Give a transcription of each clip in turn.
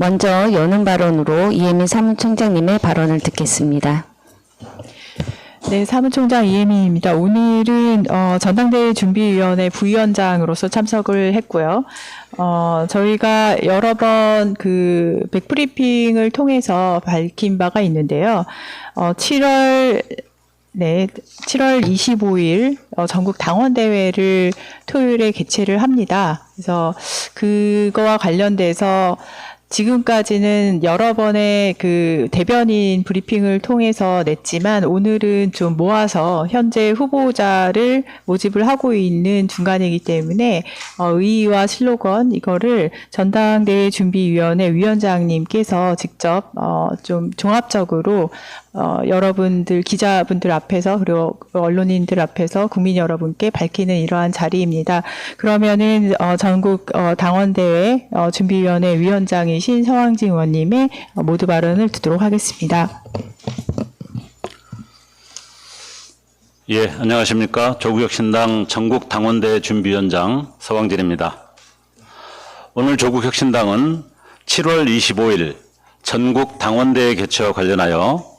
먼저 여는 발언으로 이혜민 사무총장님의 발언을 듣겠습니다. 네, 사무총장 이혜민입니다. 오늘은 전당대회 준비위원회 부위원장으로서 참석을 했고요. 저희가 여러 번 그 백브리핑을 통해서 밝힌 바가 있는데요. 7월 25일 전국 당원대회를 토요일에 개최를 합니다. 그래서 그거와 관련돼서 지금까지는 여러 번의 그 대변인 브리핑을 통해서 냈지만 오늘은 좀 모아서 현재 후보자를 모집을 하고 있는 중간이기 때문에 의의와 슬로건 이거를 전당대회 준비위원회 위원장님께서 직접 좀 종합적으로 여러분들 기자분들 앞에서 그리고 언론인들 앞에서 국민 여러분께 밝히는 이러한 자리입니다. 그러면은 전국 당원대회 준비위원회 위원장이신 서왕진 의원님의 모두 발언을 듣도록 하겠습니다. 예, 안녕하십니까. 조국혁신당 전국 당원대회 준비위원장 서왕진입니다. 오늘 조국혁신당은 7월 25일 전국 당원대회 개최와 관련하여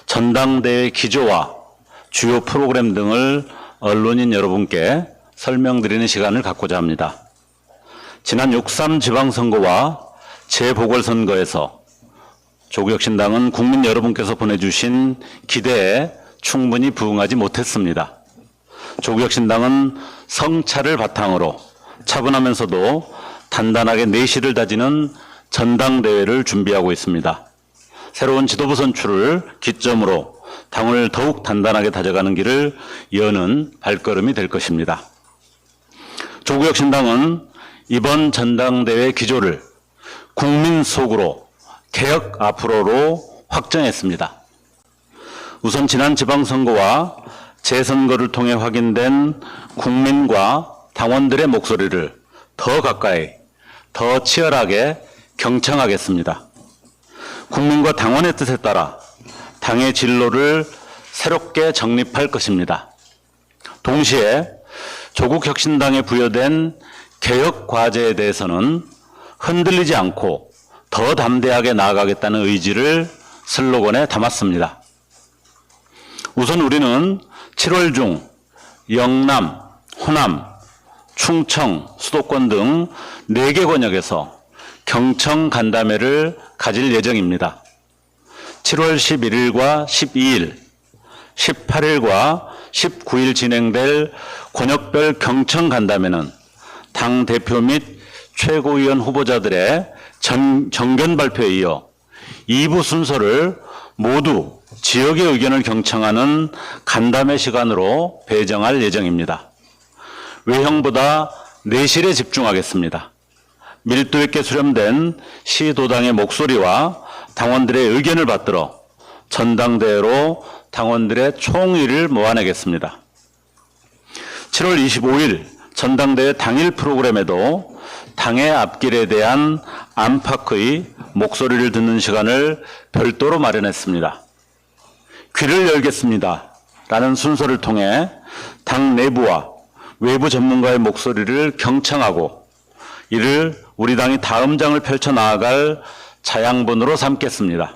전당대회 기조와 주요 프로그램 등을 언론인 여러분께 설명드리는 시간을 갖고자 합니다. 지난 6.3 지방선거와 재보궐선거에서 조국혁신당은 국민 여러분께서 보내주신 기대에 충분히 부응하지 못했습니다. 조국혁신당은 성찰을 바탕으로 차분하면서도 단단하게 내실을 다지는 전당대회를 준비하고 있습니다. 새로운 지도부 선출을 기점으로 당을 더욱 단단하게 다져가는 길을 여는 발걸음이 될 것입니다. 조국혁신당은 이번 전당대회 기조를 국민 속으로 개혁 앞으로로 확정했습니다. 우선 지난 지방선거와 재선거를 통해 확인된 국민과 당원들의 목소리를 더 가까이, 더 치열하게 경청하겠습니다. 국민과 당원의 뜻에 따라 당의 진로를 새롭게 정립할 것입니다. 동시에 조국혁신당에 부여된 개혁 과제에 대해서는 흔들리지 않고 더 담대하게 나아가겠다는 의지를 슬로건에 담았습니다. 우선 우리는 7월 중 영남, 호남, 충청, 수도권 등 4개 권역에서 경청 간담회를 가질 예정입니다. 7월 11일과 12일, 18일과 19일 진행될 권역별 경청 간담회는 당 대표 및 최고위원 후보자들의 정견 발표에 이어 2부 순서를 모두 지역의 의견을 경청하는 간담회 시간으로 배정할 예정입니다. 외형보다 내실에 집중하겠습니다. 밀도 있게 수렴된 시도당의 목소리와 당원들의 의견을 받들어 전당대회로 당원들의 총의를 모아내겠습니다. 7월 25일 전당대회 당일 프로그램에도 당의 앞길에 대한 안팎의 목소리를 듣는 시간을 별도로 마련했습니다. 귀를 열겠습니다 라는 순서를 통해 당 내부와 외부 전문가의 목소리를 경청하고 이를 우리 당이 다음 장을 펼쳐나아갈 자양분으로 삼겠습니다.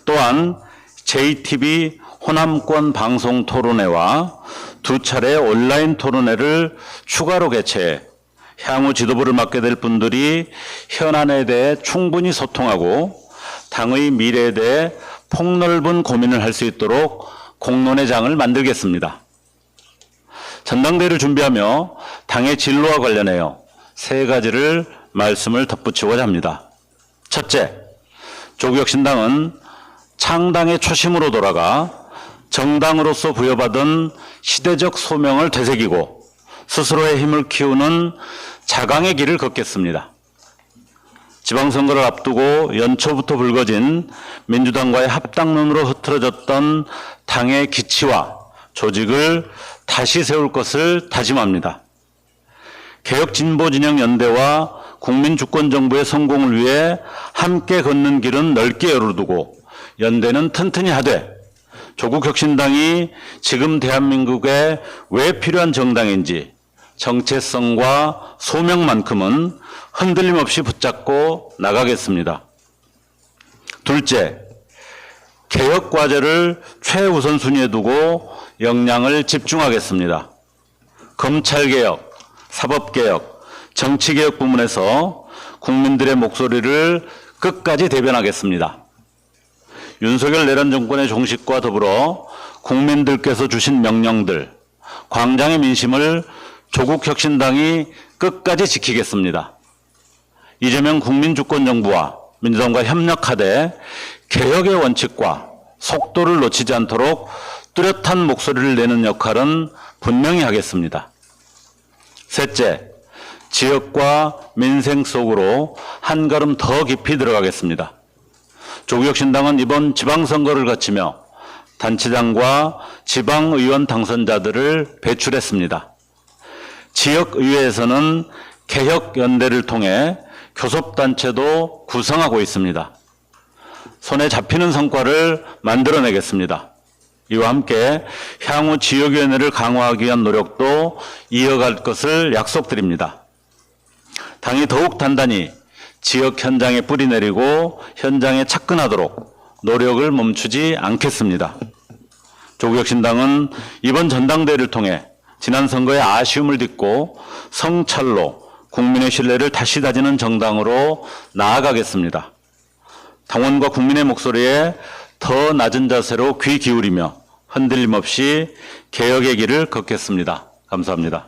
또한 JTB 호남권 방송 토론회와 2차례 온라인 토론회를 추가로 개최해 향후 지도부를 맡게 될 분들이 현안에 대해 충분히 소통하고 당의 미래에 대해 폭넓은 고민을 할 수 있도록 공론의 장을 만들겠습니다. 전당대회를 준비하며 당의 진로와 관련하여 3가지를 말씀을 덧붙이고자 합니다. 첫째, 조국혁신당은 창당의 초심으로 돌아가 정당으로서 부여받은 시대적 소명을 되새기고 스스로의 힘을 키우는 자강의 길을 걷겠습니다. 지방선거를 앞두고 연초부터 불거진 민주당과의 합당론으로 흐트러졌던 당의 기치와 조직을 다시 세울 것을 다짐합니다. 개혁진보진영연대와 국민주권정부의 성공을 위해 함께 걷는 길은 넓게 열어두고 연대는 튼튼히 하되 조국혁신당이 지금 대한민국에 왜 필요한 정당인지 정체성과 소명만큼은 흔들림 없이 붙잡고 나가겠습니다. 둘째, 개혁 과제를 최우선순위에 두고 역량을 집중하겠습니다. 검찰개혁, 사법개혁, 정치개혁 부문에서 국민들의 목소리를 끝까지 대변하겠습니다. 윤석열 내란 정권의 종식과 더불어 국민들께서 주신 명령들, 광장의 민심을 조국혁신당이 끝까지 지키겠습니다. 이재명 국민주권정부와 민주당과 협력하되 개혁의 원칙과 속도를 놓치지 않도록 뚜렷한 목소리를 내는 역할은 분명히 하겠습니다. 셋째, 지역과 민생 속으로 한 걸음 더 깊이 들어가겠습니다. 조국혁신당은 이번 지방선거를 거치며 단체장과 지방의원 당선자들을 배출했습니다. 지역의회에서는 개혁연대를 통해 교섭단체도 구성하고 있습니다. 손에 잡히는 성과를 만들어내겠습니다. 이와 함께 향후 지역위원회를 강화하기 위한 노력도 이어갈 것을 약속드립니다. 당이 더욱 단단히 지역 현장에 뿌리내리고 현장에 착근하도록 노력을 멈추지 않겠습니다. 조국혁신당은 이번 전당대회를 통해 지난 선거의 아쉬움을 딛고 성찰로 국민의 신뢰를 다시 다지는 정당으로 나아가겠습니다. 당원과 국민의 목소리에 더 낮은 자세로 귀 기울이며 흔들림 없이 개혁의 길을 걷겠습니다. 감사합니다.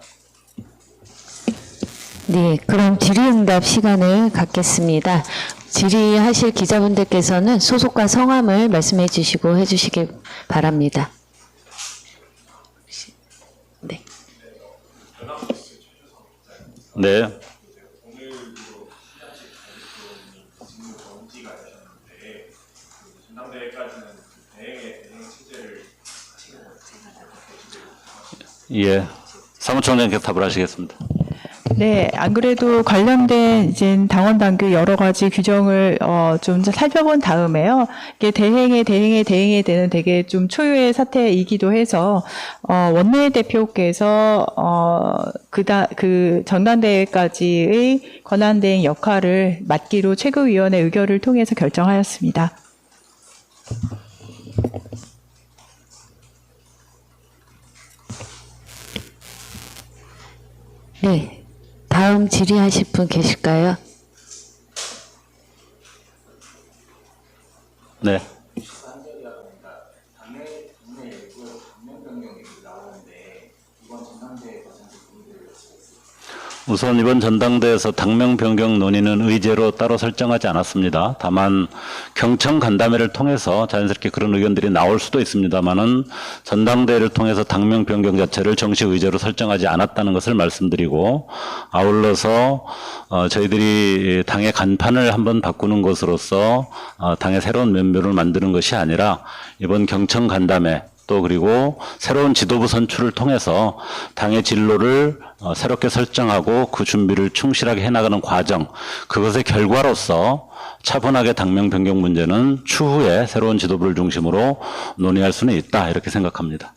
네, 그럼 질의응답 시간을 갖겠습니다. 질의하실 기자분들께서는 소속과 성함을 말씀해 주시고 해주시기 바랍니다. 네. 네. 예, 사무총장님께서 답을 하시겠습니다. 네, 안 그래도 관련된 이제 당원 당규 여러 가지 규정을 좀 살펴본 다음에요. 이게 대행에 되는 되게 좀 초유의 사태이기도 해서 원내대표께서 그 전당대회까지의 권한대행 역할을 맡기로 최고위원회 의결을 통해서 결정하였습니다. 네, 다음 질의하실 분 계실까요? 네. 우선 이번 전당대회에서 당명 변경 논의는 의제로 따로 설정하지 않았습니다. 다만 경청 간담회를 통해서 자연스럽게 그런 의견들이 나올 수도 있습니다만은 전당대회를 통해서 당명 변경 자체를 정식 의제로 설정하지 않았다는 것을 말씀드리고, 아울러서 저희들이 당의 간판을 한번 바꾸는 것으로서 당의 새로운 면모를 만드는 것이 아니라 이번 경청 간담회 또 그리고 새로운 지도부 선출을 통해서 당의 진로를 새롭게 설정하고 그 준비를 충실하게 해나가는 과정, 그것의 결과로서 차분하게 당명 변경 문제는 추후에 새로운 지도부를 중심으로 논의할 수는 있다, 이렇게 생각합니다.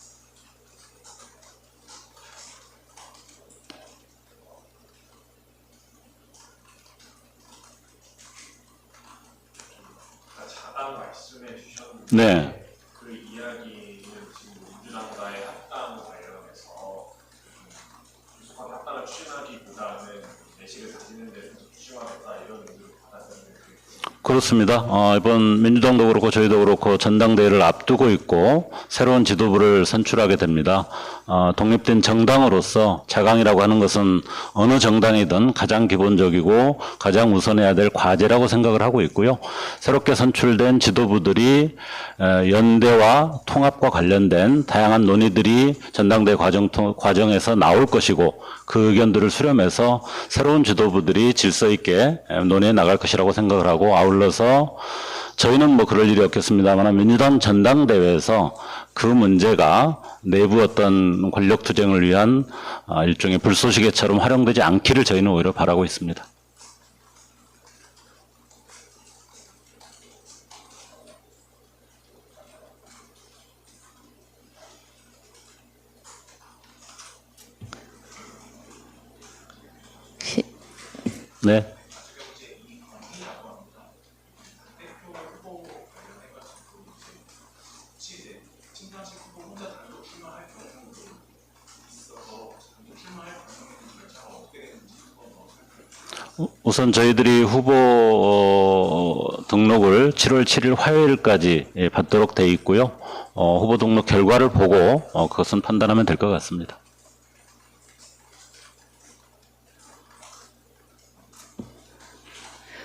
네. 그렇습니다. 이번 민주당도 그렇고 저희도 그렇고 전당대회를 앞두고 있고 새로운 지도부를 선출하게 됩니다. 독립된 정당으로서 자강이라고 하는 것은 어느 정당이든 가장 기본적이고 가장 우선해야 될 과제라고 생각을 하고 있고요. 새롭게 선출된 지도부들이 연대와 통합과 관련된 다양한 논의들이 전당대회 과정에서 나올 것이고, 그 의견들을 수렴해서 새로운 지도부들이 질서 있게 논의해 나갈 것이라고 생각을 하고, 아울러서 저희는 뭐 그럴 일이 없겠습니다만 민주당 전당대회에서 그 문제가 내부 어떤 권력 투쟁을 위한 일종의 불쏘시개처럼 활용되지 않기를 저희는 오히려 바라고 있습니다. 네. 우선 저희들이 후보 등록을 7월 7일 화요일까지 받도록 돼 있고요. 후보 등록 결과를 보고 그것은 판단하면 될 것 같습니다.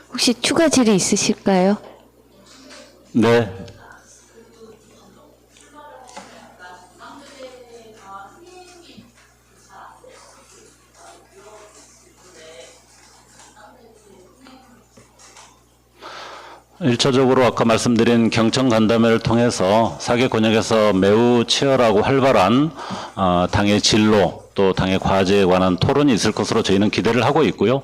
혹시 추가 질의 있으실까요? 네. 일차적으로 아까 말씀드린 경청 간담회를 통해서 사개 권역에서 매우 치열하고 활발한 당의 진로 또 당의 과제에 관한 토론이 있을 것으로 저희는 기대를 하고 있고요.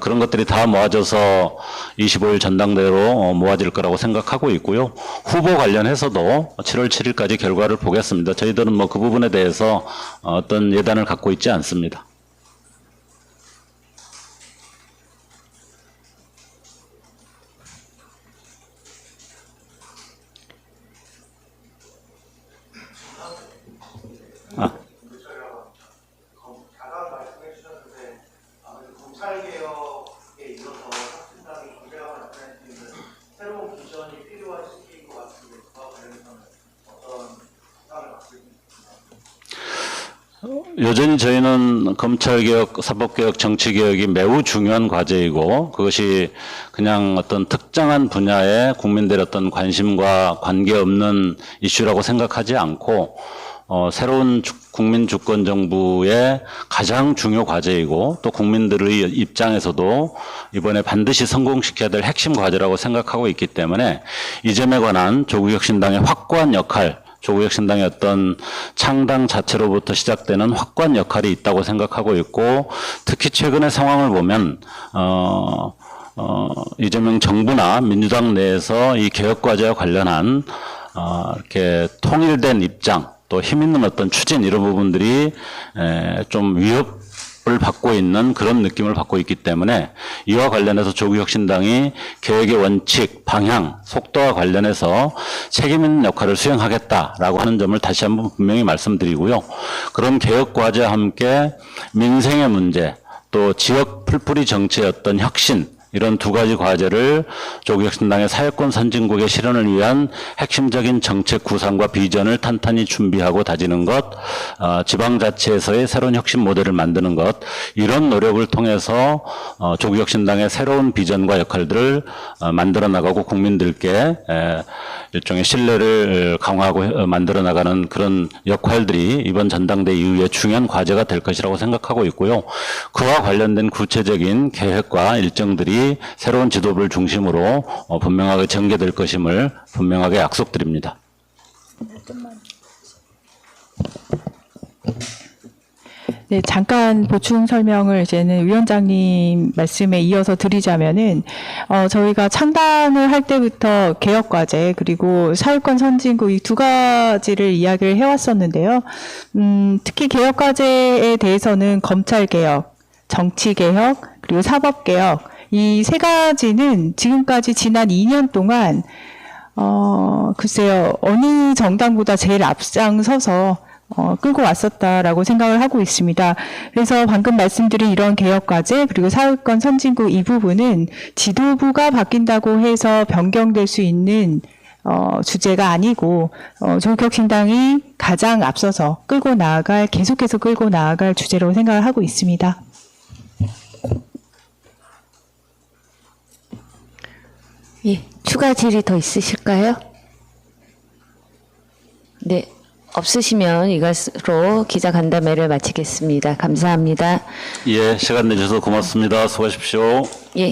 그런 것들이 다 모아져서 25일 전당대회로 모아질 거라고 생각하고 있고요. 후보 관련해서도 7월 7일까지 결과를 보겠습니다. 저희들은 뭐 그 부분에 대해서 어떤 예단을 갖고 있지 않습니다. 잠깐 말씀해 주셨는데 아무래도 검찰개혁에 이어서 혁신당이 구체화가 나타낼 수 있는 새로운 비전이 필요한 시기인 것 같은데 그와 관련해서는 어떤 생각을 갖고 있습니까? 여전히 저희는 검찰개혁, 사법개혁, 정치개혁이 매우 중요한 과제이고 그것이 그냥 어떤 특정한 분야의 국민들의 어떤 관심과 관계없는 이슈라고 생각하지 않고 새로운 국민 주권 정부의 가장 중요 과제이고 또 국민들의 입장에서도 이번에 반드시 성공시켜야 될 핵심 과제라고 생각하고 있기 때문에 이 점에 관한 조국혁신당의 확고한 역할, 조국혁신당의 어떤 창당 자체로부터 시작되는 확고한 역할이 있다고 생각하고 있고 특히 최근의 상황을 보면 이재명 정부나 민주당 내에서 이 개혁 과제와 관련한 이렇게 통일된 입장 또 힘 있는 어떤 추진 이런 부분들이 좀 위협을 받고 있는 그런 느낌을 받고 있기 때문에 이와 관련해서 조국혁신당이 개혁의 원칙, 방향, 속도와 관련해서 책임 있는 역할을 수행하겠다라고 하는 점을 다시 한번 분명히 말씀드리고요. 그런 개혁 과제와 함께 민생의 문제 또 지역 풀뿌리 정치의 어떤 혁신 이런 두 가지 과제를 조국혁신당의 사회권 선진국의 실현을 위한 핵심적인 정책 구상과 비전을 탄탄히 준비하고 다지는 것, 지방자치에서의 새로운 혁신 모델을 만드는 것, 이런 노력을 통해서 조국혁신당의 새로운 비전과 역할들을 만들어 나가고 국민들께 일종의 신뢰를 강화하고 만들어 나가는 그런 역할들이 이번 전당대회 이후에 중요한 과제가 될 것이라고 생각하고 있고요. 그와 관련된 구체적인 계획과 일정들이 새로운 지도부를 중심으로 분명하게 전개될 것임을 분명하게 약속드립니다. 네, 잠깐 보충 설명을 이제는 위원장님 말씀에 이어서 드리자면은, 저희가 창당을 할 때부터 개혁과제, 그리고 사회권 선진국 이 두 가지를 이야기를 해왔었는데요. 특히 개혁과제에 대해서는 검찰개혁, 정치개혁, 그리고 사법개혁, 이 세 가지는 지금까지 지난 2년 동안, 글쎄요, 어느 정당보다 제일 앞장서서 끌고 왔었다라고 생각을 하고 있습니다. 그래서 방금 말씀드린 이런 개혁과제 그리고 사회권 선진국 이 부분은 지도부가 바뀐다고 해서 변경될 수 있는 주제가 아니고 조국혁신당이 가장 앞서서 끌고 나아갈 계속해서 끌고 나아갈 주제로 생각을 하고 있습니다. 예, 추가 질의 더 있으실까요? 네, 없으시면 이것으로 기자간담회를 마치겠습니다. 감사합니다. 예, 시간 내주셔서 고맙습니다. 수고하십시오. 예.